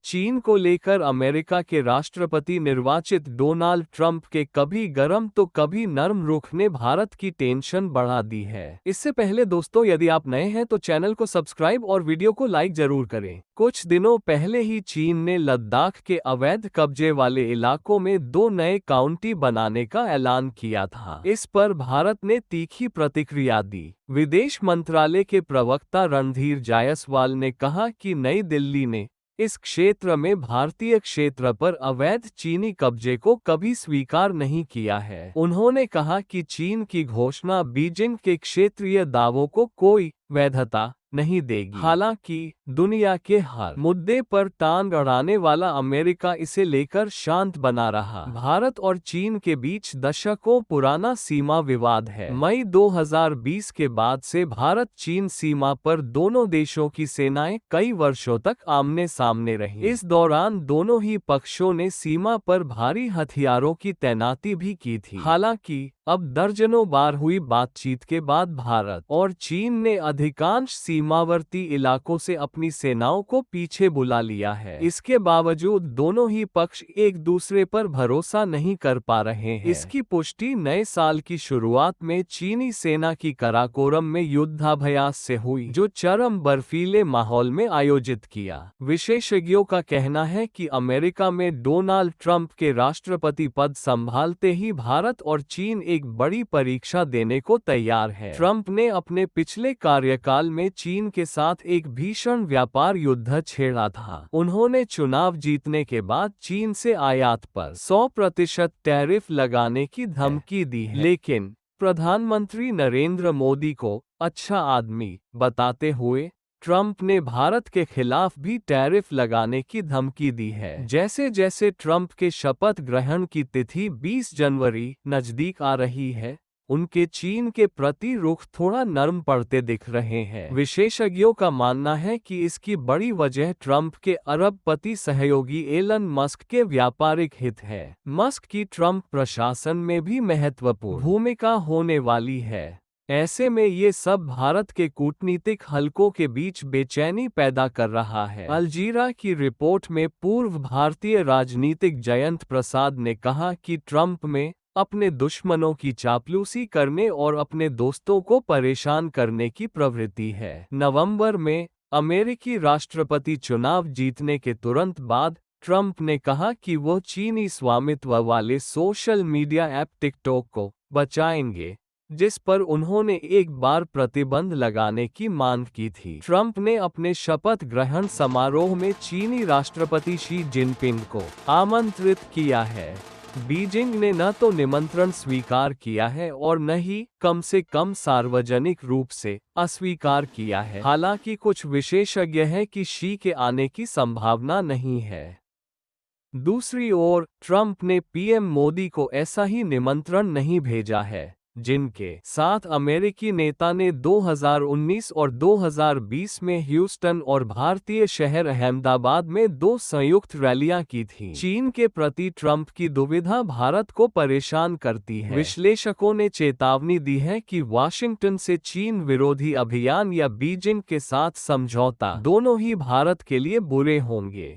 चीन को लेकर अमेरिका के राष्ट्रपति निर्वाचित डोनाल्ड ट्रंप के कभी गर्म तो कभी नरम रुख ने भारत की टेंशन बढ़ा दी है। इससे पहले दोस्तों, यदि आप नए हैं तो चैनल को सब्सक्राइब और वीडियो को लाइक जरूर करें। कुछ दिनों पहले ही चीन ने लद्दाख के अवैध कब्जे वाले इलाकों में 2 नए काउंटी बनाने का ऐलान किया था। इस पर भारत ने तीखी प्रतिक्रिया दी। विदेश मंत्रालय के प्रवक्ता रणधीर जायसवाल ने कहा कि नई दिल्ली ने इस क्षेत्र में भारतीय क्षेत्र पर अवैध चीनी कब्जे को कभी स्वीकार नहीं किया है। उन्होंने कहा कि चीन की घोषणा बीजिंग के क्षेत्रीय दावों को कोई वैधता नहीं देगी। हालांकि दुनिया के हर मुद्दे पर टांग अड़ाने वाला अमेरिका इसे लेकर शांत बना रहा। भारत और चीन के बीच दशकों पुराना सीमा विवाद है। मई 2020 के बाद से भारत चीन सीमा पर दोनों देशों की सेनाएं कई वर्षों तक आमने सामने रहीं। इस दौरान दोनों ही पक्षों ने सीमा पर भारी हथियारों की तैनाती भी की थी। हालांकि अब दर्जनों बार हुई बातचीत के बाद भारत और चीन ने अधिकांश सीमावर्ती इलाकों से अपनी सेनाओं को पीछे बुला लिया है। इसके बावजूद दोनों ही पक्ष एक दूसरे पर भरोसा नहीं कर पा रहे हैं। इसकी पुष्टि नए साल की शुरुआत में चीनी सेना की कराकोरम में युद्धाभ्यास से हुई, जो चरम बर्फीले माहौल में आयोजित किया। विशेषज्ञों का कहना है कि अमेरिका में डोनाल्ड ट्रंप के राष्ट्रपति पद संभालते ही भारत और चीन एक बड़ी परीक्षा देने को तैयार है। ट्रंप ने अपने पिछले कार्यकाल में चीन के साथ एक भीषण व्यापार युद्ध छेड़ा था। उन्होंने चुनाव जीतने के बाद चीन से आयात पर 100% टैरिफ लगाने की धमकी दी है, लेकिन प्रधानमंत्री नरेंद्र मोदी को अच्छा आदमी बताते हुए ट्रंप ने भारत के खिलाफ भी टैरिफ लगाने की धमकी दी है। जैसे जैसे ट्रंप के शपथ ग्रहण की तिथि 20 जनवरी नजदीक आ रही है, उनके चीन के प्रति रुख थोड़ा नरम पड़ते दिख रहे हैं। विशेषज्ञों का मानना है कि इसकी बड़ी वजह ट्रंप के अरबपति सहयोगी एलन मस्क के व्यापारिक हित है। मस्क की ट्रंप प्रशासन में भी महत्वपूर्ण भूमिका होने वाली है। ऐसे में ये सब भारत के कूटनीतिक हलकों के बीच बेचैनी पैदा कर रहा है। अल जज़ीरा की रिपोर्ट में पूर्व भारतीय राजनीतिक जयंत प्रसाद ने कहा कि ट्रंप में अपने दुश्मनों की चापलूसी करने और अपने दोस्तों को परेशान करने की प्रवृत्ति है। नवंबर में अमेरिकी राष्ट्रपति चुनाव जीतने के तुरंत बाद ट्रंप ने कहा कि वो चीनी स्वामित्व वाले सोशल मीडिया ऐप टिकटॉक को बचाएंगे, जिस पर उन्होंने एक बार प्रतिबंध लगाने की मांग की थी। ट्रंप ने अपने शपथ ग्रहण समारोह में चीनी राष्ट्रपति शी जिनपिंग को आमंत्रित किया है। बीजिंग ने न तो निमंत्रण स्वीकार किया है और न ही कम से कम सार्वजनिक रूप से अस्वीकार किया है। हालांकि कुछ विशेषज्ञ हैं कि शी के आने की संभावना नहीं है। दूसरी ओर ट्रंप ने पीएम मोदी को ऐसा ही निमंत्रण नहीं भेजा है, जिनके साथ अमेरिकी नेता ने 2019 और 2020 में ह्यूस्टन और भारतीय शहर अहमदाबाद में 2 संयुक्त रैलियां की थीं। चीन के प्रति ट्रंप की दुविधा भारत को परेशान करती है। विश्लेषकों ने चेतावनी दी है कि वाशिंगटन से चीन विरोधी अभियान या बीजिंग के साथ समझौता दोनों ही भारत के लिए बुरे होंगे।